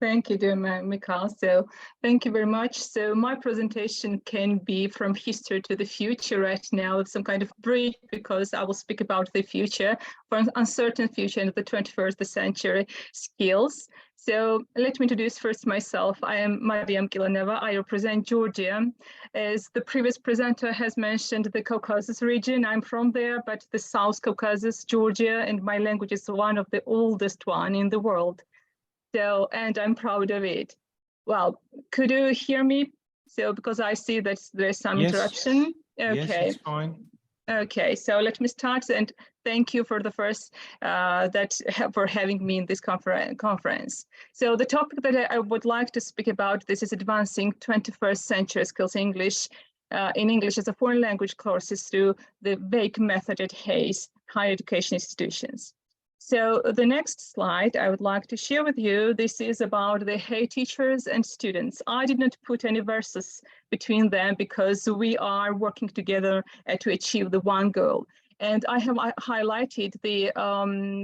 Thank you, dear Mikhail. So thank you very much. So my presentation can be from history to the future right now, with some kind of bridge, because I will speak about the future, for an uncertain future in the 21st century skills. So let me introduce first myself. I am Mariam Kilanava. I represent Georgia. As the previous presenter has mentioned, the Caucasus region, I'm from there, but the South Caucasus, Georgia, and my language is one of the oldest one in the world. So, and I'm proud of it. Well, could you hear me? So, because I see that there's some interruption. Okay. Yes, it's fine. Okay, so let me start, and thank you for the first for having me in this conference. So the topic that I would like to speak about, this is advancing 21st century skills English in English as a foreign language courses through the VaKE method at HEIs, higher education institutions. So the next slide I would like to share with you, this is about the HEI teachers and students. I did not put any verses between them because we are working together to achieve the one goal. And I have highlighted the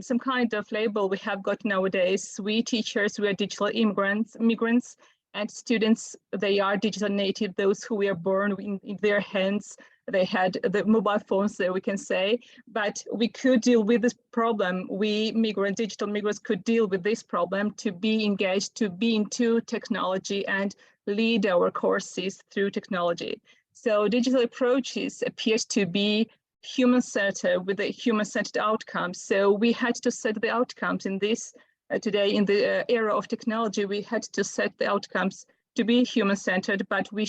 some kind of label we have got nowadays. We teachers, we are digital immigrants, and students, they are digital native, those who were born in their hands. They had the mobile phones, we can say, but we could deal with this problem. We digital migrants could deal with this problem to be engaged, to be into technology and lead our courses through technology. So digital approaches appears to be human-centered with a human-centered outcomes. So we had to set the outcomes in this today in the era of technology. We had to set the outcomes to be human-centered, but we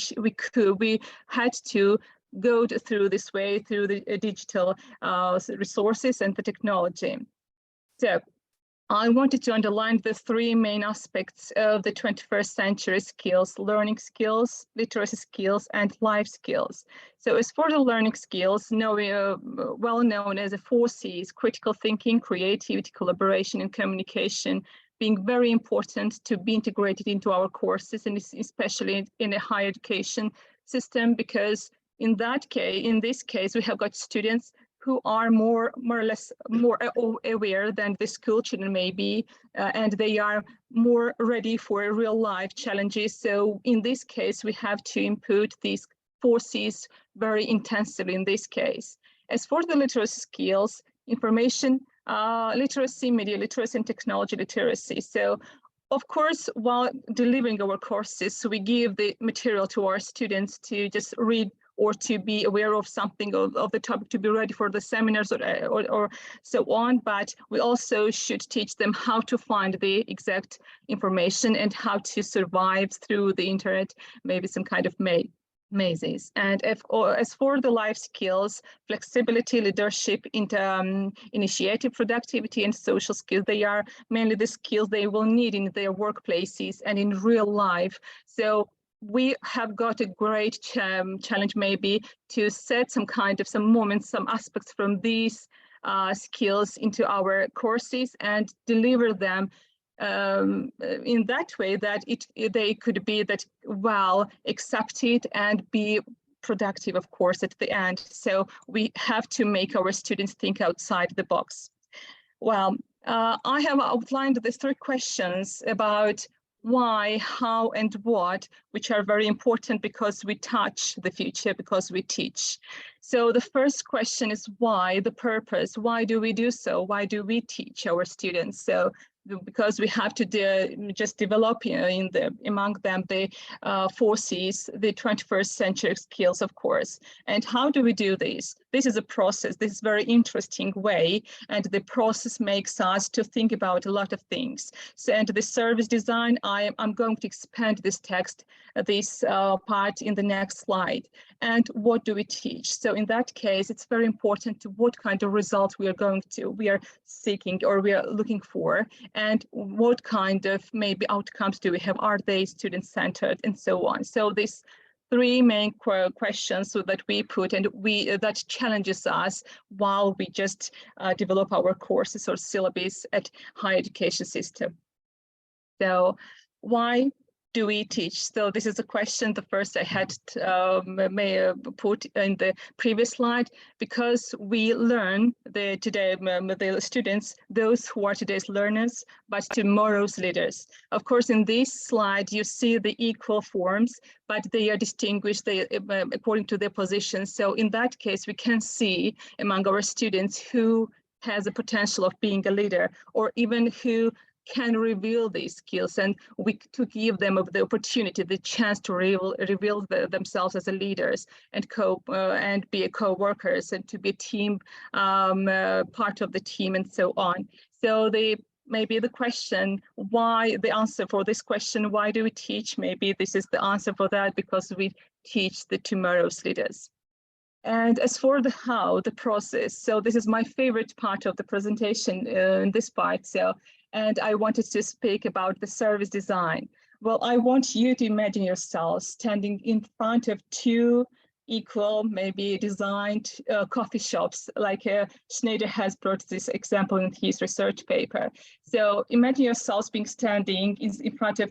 had to go through this way, through the digital resources and the technology. So I wanted to underline the three main aspects of the 21st century skills: learning skills, literacy skills, and life skills. So as for the learning skills, well known as the 4 Cs: critical thinking, creativity, collaboration, and communication, being very important to be integrated into our courses, and especially in a higher education system, because in this case, we have got students who are more or less more aware than the school children may be, and they are more ready for real life challenges. So in this case, we have to input these 4 Cs very intensively in this case. As for the literacy skills, information literacy, media literacy, and technology literacy. So of course, while delivering our courses, we give the material to our students to just read or to be aware of something of the topic, to be ready for the seminars or so on. But we also should teach them how to find the exact information and how to survive through the internet, maybe some kind of mazes. And as for the life skills, flexibility, leadership, initiative, productivity, and social skills, they are mainly the skills they will need in their workplaces and in real life. So we have got a great challenge maybe to set some moments, some aspects from these skills into our courses and deliver them in that way that they could be well accepted and be productive, of course, at the end. So we have to make our students think outside the box. Well, I have outlined the 3 questions about why, how, and what, which are very important because we touch the future, because we teach. So the first question is why, the purpose. Why do we do so? Why do we teach our students? So because we have to just develop among them the 4 Cs, the 21st century skills, of course. And how do we do this? This is a process. This is a very interesting way, and the process makes us to think about a lot of things. So, and the service design, I'm going to expand this text, this part in the next slide. And what do we teach? So in that case, it's very important to what kind of results we are seeking or we are looking for, and what kind of maybe outcomes do we have? Are they student-centered and so on? So these 3 main questions that we put and that challenges us while we just develop our courses or syllabus at higher education system. So why do we teach? So this is a question, the first I had put in the previous slide, because we learn today, the students, those who are today's learners, but tomorrow's leaders. Of course, in this slide, you see the equal forms, but they are distinguished according to their positions. So in that case, we can see among our students who has the potential of being a leader, or even who can reveal these skills, and to give them the opportunity, the chance to reveal themselves as a leaders and be a co-workers and to be a team, part of the team, and so on. So maybe the question, the answer for this question, why do we teach? Maybe this is the answer for that, because we teach the tomorrow's leaders. And as for the how, the process, so this is my favorite part of the presentation in this part. And I wanted to speak about the service design. Well, I want you to imagine yourself standing in front of two equal, maybe designed coffee shops, like Schneider has brought this example in his research paper. So imagine yourselves standing in front of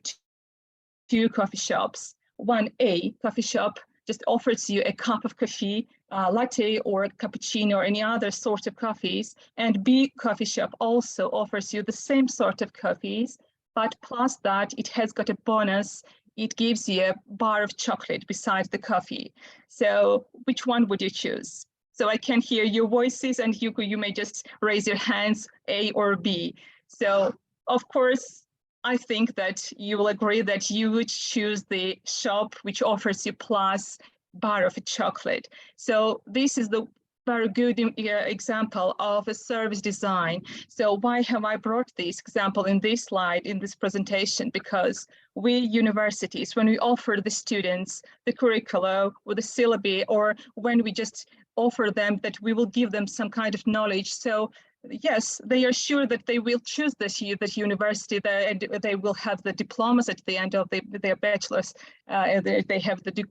two coffee shops. One A coffee shop just offers you a cup of coffee, latte or cappuccino or any other sort of coffees. And B coffee shop also offers you the same sort of coffees, but plus that it has got a bonus. It gives you a bar of chocolate besides the coffee. So which one would you choose? So I can hear your voices, and you may just raise your hands, A or B. So of course, I think that you will agree that you would choose the shop which offers you plus bar of chocolate. So this is the very good example of a service design. So why have I brought this example in this slide, in this presentation? Because we universities, when we offer the students the curricula with the syllabi, or when we just offer them that we will give them some kind of knowledge, so yes, they are sure that they will choose this university, and they will have the diplomas at the end of their bachelor's, they have the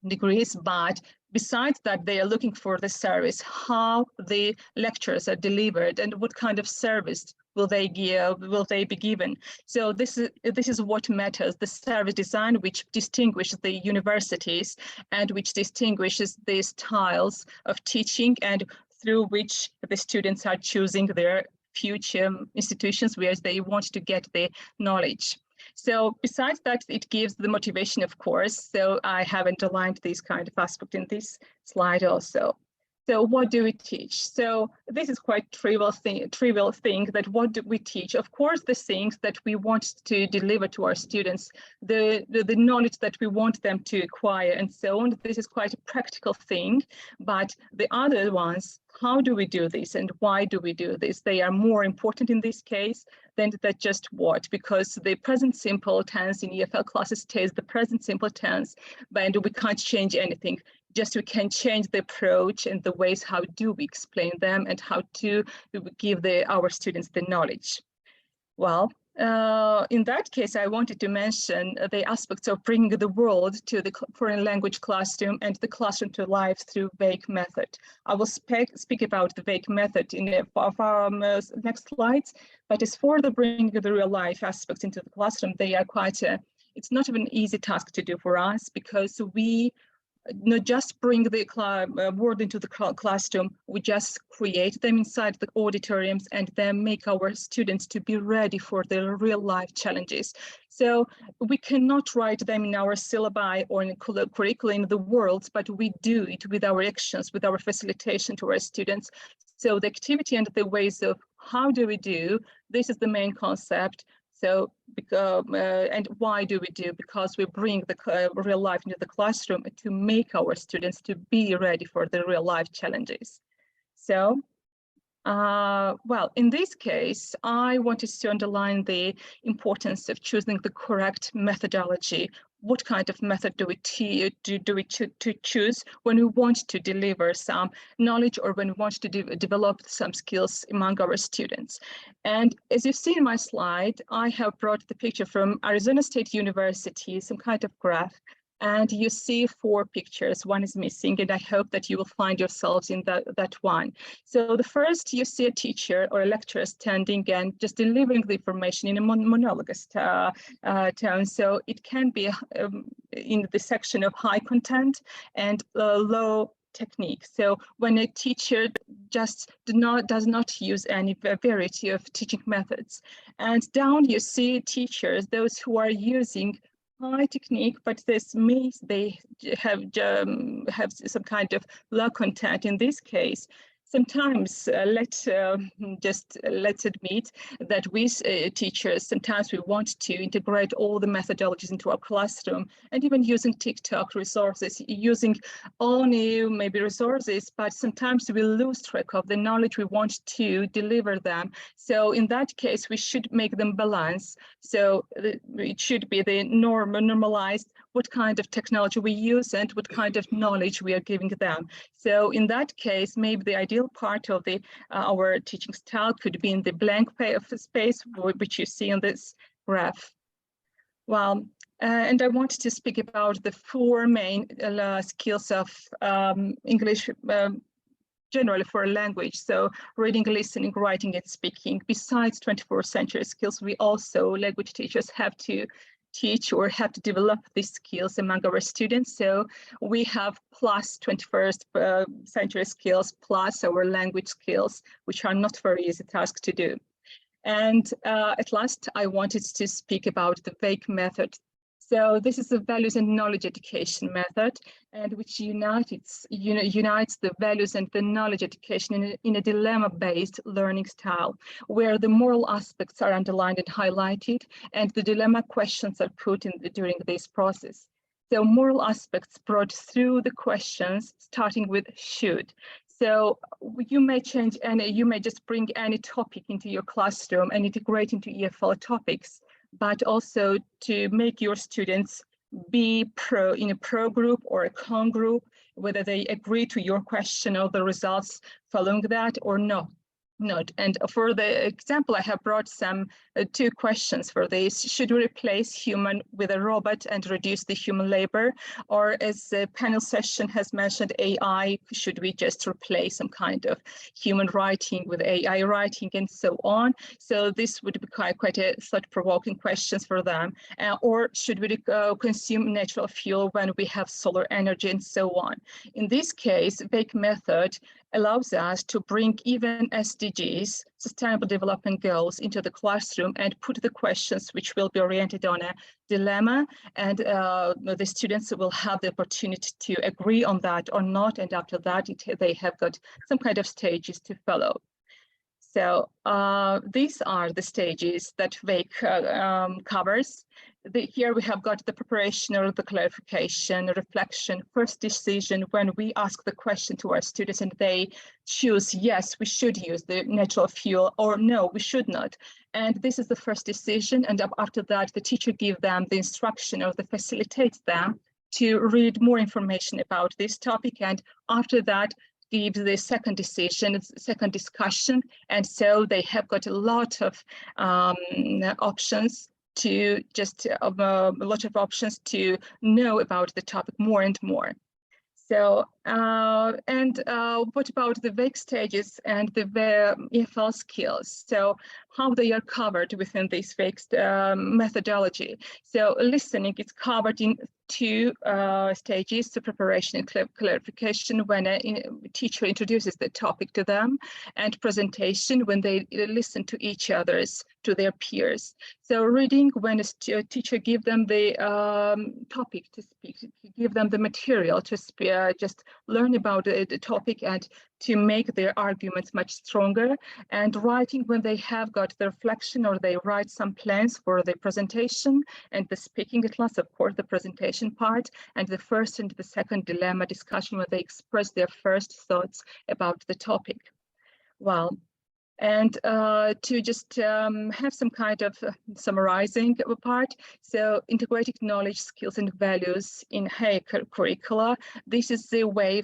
degrees, but besides that, they are looking for the service, how the lectures are delivered, and what kind of service will they be given. So this is what matters, the service design, which distinguishes the universities and which distinguishes the styles of teaching, and through which the students are choosing their future institutions where they want to get the knowledge. So besides that, it gives the motivation, of course. So I have underlined this kind of aspect in this slide also. So what do we teach? So this is quite trivial thing that what do we teach? Of course, the things that we want to deliver to our students, the knowledge that we want them to acquire and so on. This is quite a practical thing, but the other ones, how do we do this and why do we do this? They are more important in this case than that just what, because the present simple tense in EFL classes stays the present simple tense, but we can't change anything. Just we can change the approach and the ways how do we explain them and how to give our students the knowledge. Well, in that case, I wanted to mention the aspects of bringing the world to the foreign language classroom and the classroom to life through VaKE Method. I will speak about the VaKE Method in our next slides, but as for the bringing the real life aspects into the classroom, they are quite it's not an easy task to do for us, because we not just bring the word into the classroom, we just create them inside the auditoriums and then make our students to be ready for the real life challenges. So we cannot write them in our syllabi or in curricula in the world, but we do it with our actions, with our facilitation to our students. So the activity and the ways of how do we do, this is the main concept. So, and why do we do? Because we bring the real life into the classroom to make our students to be ready for the real life challenges. So, well, in this case, I wanted to underline the importance of choosing the correct methodology. What kind of method do we choose when we want to deliver some knowledge or when we want to develop some skills among our students? And as you see in my slide, I have brought the picture from Arizona State University, some kind of graph. And you see 4 pictures. One is missing, and I hope that you will find yourselves in that one. So the first, you see a teacher or a lecturer standing and just delivering the information in a monologuous tone. So it can be in the section of high content and low technique. So when a teacher just does not use any variety of teaching methods. And down you see teachers, those who are using high technique, but this means they have some kind of low content. In this case, sometimes let's admit that we teachers, sometimes we want to integrate all the methodologies into our classroom, and even using TikTok resources, using all new maybe resources, but sometimes we lose track of the knowledge we want to deliver them. So in that case, we should make them balance. So it should be the normalized what kind of technology we use and what kind of knowledge we are giving them. So in that case, maybe the ideal part of our teaching style could be in the blank space, which you see on this graph. Well, and I wanted to speak about the 4 main skills of English generally for a language. So reading, listening, writing, and speaking. Besides 21st century skills, we also, language teachers, have to teach or have to develop these skills among our students. So we have plus 21st century skills, plus our language skills, which are not very easy tasks to do. And at last, I wanted to speak about the VaKE method. So this is a values and knowledge education method, and which unites the values and the knowledge education in a dilemma-based learning style, where the moral aspects are underlined and highlighted, and the dilemma questions are put in during this process. So moral aspects brought through the questions, starting with should. So you may change you may just bring any topic into your classroom and integrate into EFL topics, but also to make your students be in a pro group or a con group, whether they agree to your question or the results following that or not. And for the example, I have brought some 2 questions for this. Should we replace human with a robot and reduce the human labor? Or as the panel session has mentioned, AI, should we just replace some kind of human writing with AI writing and so on? So this would be quite a thought-provoking questions for them. Or should we consume natural fuel when we have solar energy and so on? In this case, VaKE method allows us to bring even SDGs, Sustainable Development Goals, into the classroom and put the questions which will be oriented on a dilemma, and the students will have the opportunity to agree on that or not, and after that they have got some kind of stages to follow. So these are the stages that VaKE covers. Here we have got the preparation or the clarification, reflection, first decision when we ask the question to our students and they choose, yes, we should use the natural fuel, or no, we should not. And this is the first decision. And after that, the teacher gives them the instruction or facilitates them to read more information about this topic. And after that, gives the second decision, second discussion. And so they have got a lot of options to know about the topic more and more. So, what about the VaKE stages and the EFL skills? So how they are covered within this VaKE methodology. So listening is covered in 2 stages, the preparation and clarification when a teacher introduces the topic to them, and presentation when they listen to each other's, to their peers. So reading when a teacher gives them the topic to speak, give them the material to just learn about the topic and to make their arguments much stronger. And writing when they have got the reflection or they write some plans for the presentation, and the speaking at last, of course, the presentation part, and the first and the second dilemma discussion when they express their first thoughts about the topic. Well, and to just have some kind of summarizing part. So integrating knowledge, skills, and values in HEI curricula. This is the way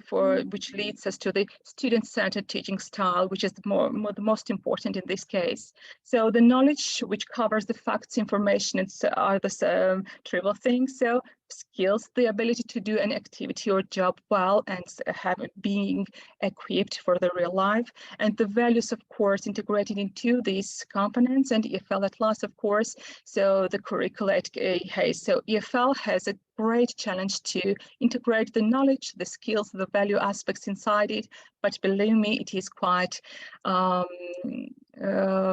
which leads us to the student-centered teaching style, which is the most important in this case. So the knowledge which covers the facts, information, and are the trivial things. So skills, the ability to do an activity or job well and being equipped for the real life, and the values, of course, integrated into these components, and EFL at last, of course. So the curricula at HEIs. So EFL has a great challenge to integrate the knowledge, the skills, the value aspects inside it, but believe me, it is quite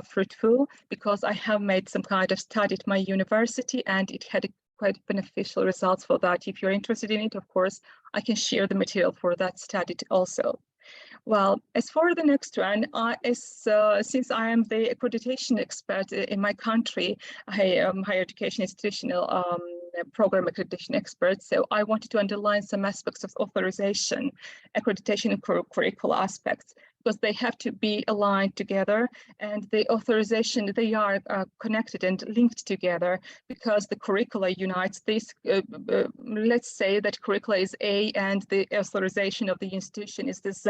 fruitful, because I have made some kind of study at my university, and it had quite beneficial results for that. If you're interested in it, of course, I can share the material for that study also. Well, as for the next one, since I am the accreditation expert in my country, I am higher education institutional program accreditation expert, so I wanted to underline some aspects of authorization, accreditation, and curricular aspects, because they have to be aligned together, and the authorization, they are connected and linked together, because the curricula unites this. Let's say that curricula is A and the authorization of the institution is the Z,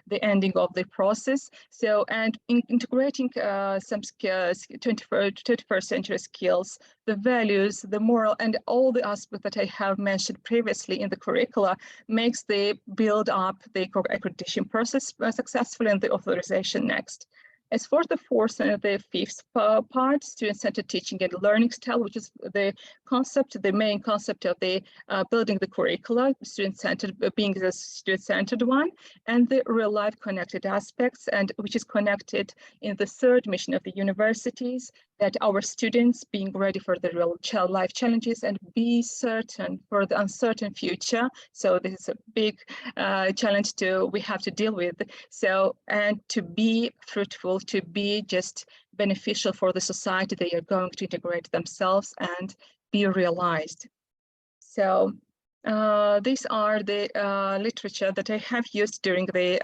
the ending of the process. So, and integrating some skills, 21st century skills, the values, the moral, and all the aspects that I have mentioned previously in the curricula makes the build up the accreditation process successful, and the authorization next. As for the fourth and the fifth part, student-centered teaching and learning style, which is the concept, the main concept of the building the curricula, student-centered being the student-centered one, and the real-life connected aspects, and which is connected in the third mission of the universities, that our students being ready for the real life challenges and be certain for the uncertain future. So this is a big challenge we have to deal with. So, and to be fruitful, to be just beneficial for the society they are going to integrate themselves and be realized. So these are the literature that I have used during the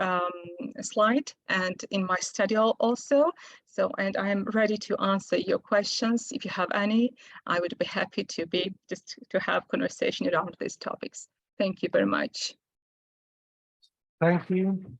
slide and in my study also. So, and I am ready to answer your questions. If you have any, I would be happy to have conversation around these topics. Thank you very much. Thank you.